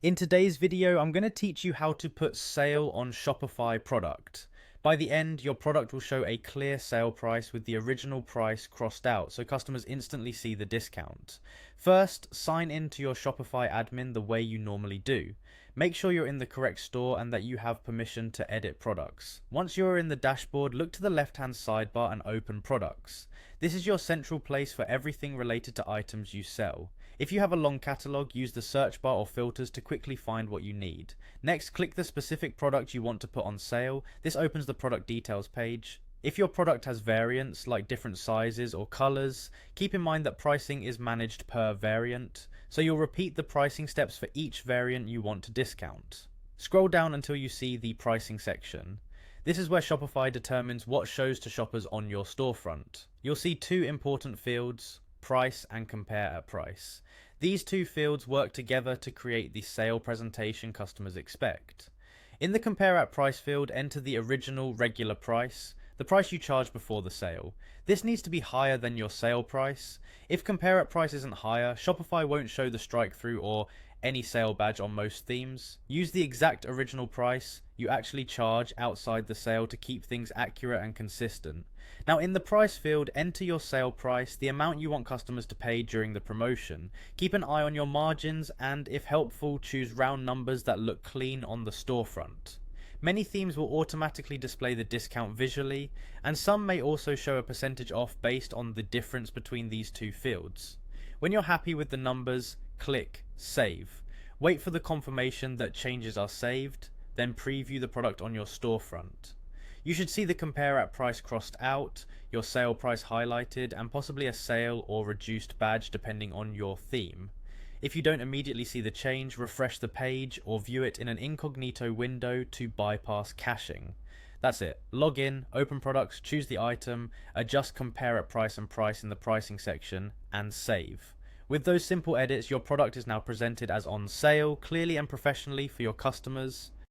In today's video, I'm going to teach you how to put sale on Shopify product. By the end, your product will show a clear sale price with the original price crossed out, so customers instantly see the discount. First, sign in to your Shopify admin the way you normally do. Make sure you're in the correct store and that you have permission to edit products. Once you're in the dashboard, look to the left-hand sidebar and open products. This is your central place for everything related to items you sell. If you have a long catalog, use the search bar or filters to quickly find what you need. Next, click the specific product you want to put on sale. This opens the product details page. If your product has variants, like different sizes or colors, keep in mind that pricing is managed per variant, so you'll repeat the pricing steps for each variant you want to discount. Scroll down until you see the pricing section. This is where Shopify determines what shows to shoppers on your storefront. You'll see two important fields: price and compare at price. These two fields work together to create the sale presentation customers expect. In the compare at price field, enter the original regular price, the price you charged before the sale. This needs to be higher than your sale price. If compare at price isn't higher, Shopify won't show the strike through or any sale badge on most themes. Use the exact original price you actually charge outside the sale to keep things accurate and consistent. Now in the price field, enter your sale price, the amount you want customers to pay during the promotion. Keep an eye on your margins and, if helpful, choose round numbers that look clean on the storefront. Many themes will automatically display the discount visually, and some may also show a percentage off based on the difference between these two fields. When you're happy with the numbers, click Save. Wait for the confirmation that changes are saved, then preview the product on your storefront. You should see the compare at price crossed out, your sale price highlighted, and possibly a sale or reduced badge depending on your theme. If you don't immediately see the change, refresh the page or view it in an incognito window to bypass caching. That's it. Log in, open products, choose the item, adjust compare at price and price in the pricing section, and save. With those simple edits, your product is now presented as on sale, clearly and professionally for your customers.